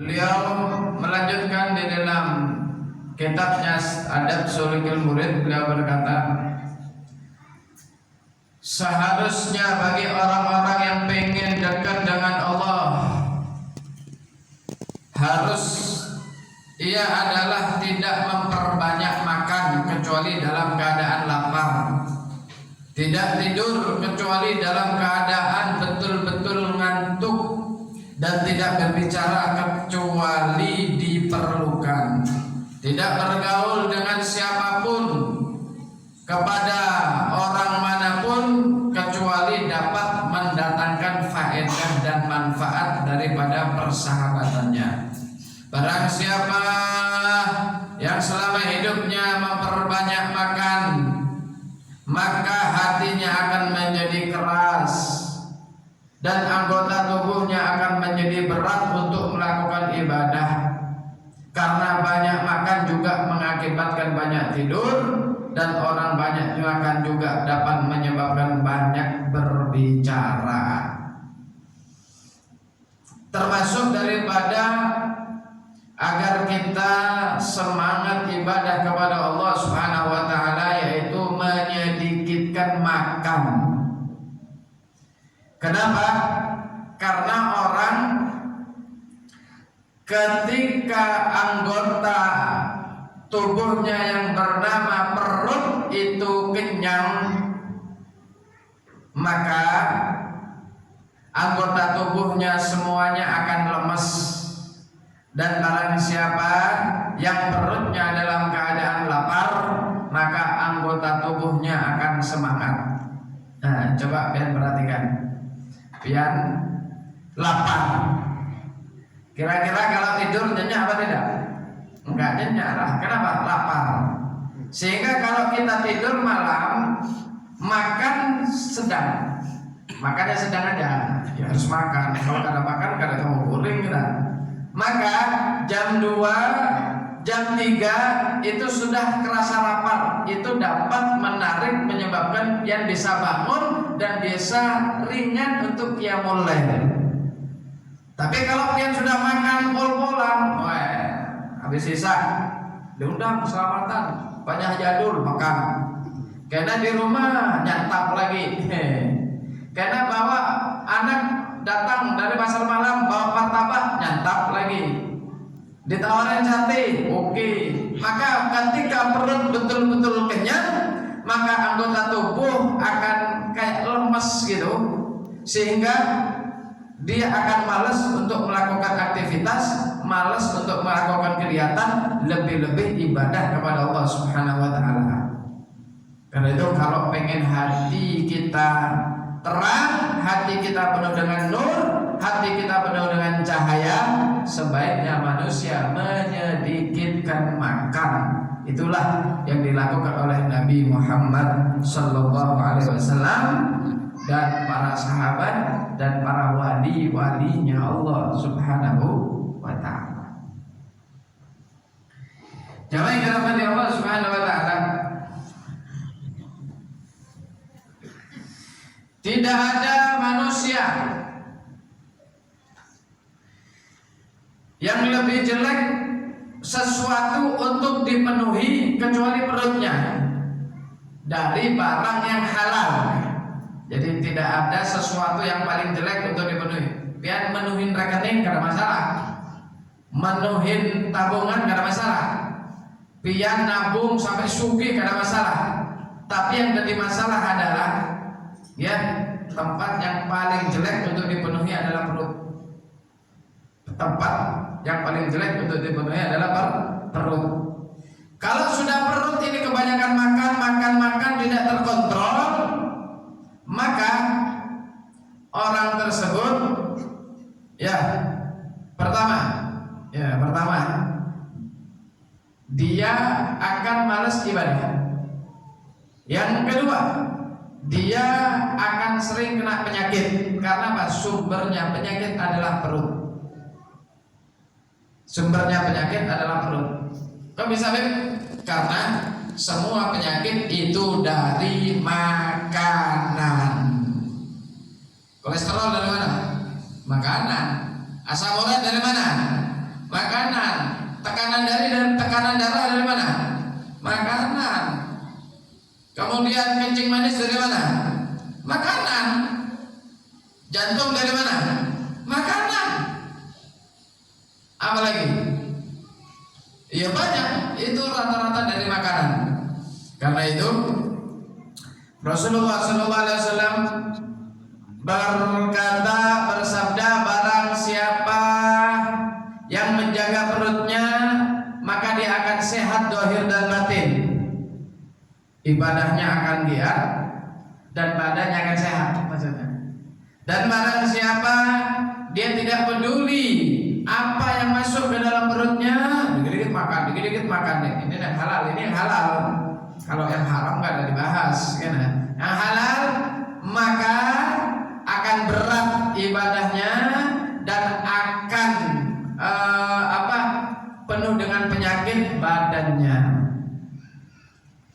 Beliau melanjutkan di dalam kitabnya Adab Sholihul Murid. Beliau berkata, seharusnya bagi orang-orang yang pengen dekat dengan Allah, harus ia adalah tidak memperbanyak makan kecuali dalam keadaan lapar, tidak tidur kecuali dalam keadaan betul-betul ngantuk, dan tidak berbicara kecuali diperlukan, tidak bergaul dengan siapapun kepada orang manapun kecuali dapat mendatangkan faedah dan manfaat daripada persahabatannya. Barang siapa yang selama hidupnya memperbanyak makan, maka hatinya akan menjadi keras dan anggota tubuhnya akan menjadi berat untuk melakukan ibadah. Karena banyak makan juga mengakibatkan banyak tidur, dan orang banyak makan juga dapat menyebabkan banyak berbicara. Termasuk daripada agar kita semangat ibadah kepada Allah Subhanahu wa taala, yaitu menyedikitkan makan. Kenapa? Karena orang ketika anggota tubuhnya yang bernama perut itu kenyang, maka anggota tubuhnya semuanya akan lemes. Dan barang siapa yang perutnya dalam keadaan lapar, maka anggota tubuhnya akan semangat. Nah, coba pian perhatikan, pian lapar, kira-kira kalau tidur nyenyak apa tidak? Enggak nyenyak lah. Kenapa? Lapar. Sehingga kalau kita tidur malam, makan sedang, makannya sedang aja, ya harus makan. Kalau kada makan, kada kamu guring kita. Maka jam 2, jam 3 itu sudah kerasa lapar. Itu dapat menarik, menyebabkan yang bisa bangun dan bisa ringan untuk qiyamul lail. Tapi kalau yang sudah makan pol-polan, habis sisa diundang keselamatan, banyak jadul makan. Karena di rumah nyantap lagi. Karena bawa anak datang dari pasar malam bawa martabak, nyantap lagi. Ditawarin sate, oke. Maka ketika perut betul-betul kenyang, maka anggota tubuh akan kayak lemes gitu, sehingga dia akan malas untuk melakukan aktivitas, malas untuk melakukan kegiatan, lebih-lebih ibadah kepada Allah Subhanahu wa taala. Karena itu kalau pengen hati kita terang, hati kita penuh dengan nur, hati kita penuh dengan cahaya, sebaiknya manusia menyedikitkan makan. Itulah yang dilakukan oleh Nabi Muhammad sallallahu alaihi wasallam dan para sahabat dan para wali-walinya Allah Subhanahu wa taala. Jamaah yang dirahmati Allah Subhanahu wa taala, tidak ada manusia yang lebih jelek sesuatu untuk dipenuhi kecuali perutnya dari barang yang halal. Jadi tidak ada sesuatu yang paling jelek untuk dipenuhi. Biar menuhin rekening gak ada masalah, menuhin tabungan gak ada masalah, biar nabung sampai sugih gak ada masalah. Tapi yang jadi masalah adalah ya, tempat yang paling jelek untuk dipenuhi adalah perut. Tempat yang paling jelek untuk dipenuhi adalah perut. Kalau sudah perut ini kebanyakan makan tidak terkontrol, maka orang tersebut ya pertama dia akan malas ibadah. Yang kedua, dia akan sering kena penyakit. Karena apa? Sumbernya penyakit adalah perut. Sumbernya penyakit adalah perut. Kok bisa, Beb? Karena semua penyakit itu dari makanan. Kolesterol dari mana? Makanan. Asam urat dari mana? Apalagi? Ya banyak, itu rata-rata dari makanan. Karena itu Rasulullah SAW berkata, bersabda, barang siapa yang menjaga perutnya maka dia akan sehat zahir dan batin. Ibadahnya akan giat dan badannya akan sehat maksudnya. Dan barang siapa dia tidak peduli apa yang masuk ke dalam perutnya, dikit-dikit makan, ini yang halal, ini yang halal. Kalau yang haram nggak ada dibahas, kan? Yang halal maka akan berat ibadahnya dan akan penuh dengan penyakit badannya.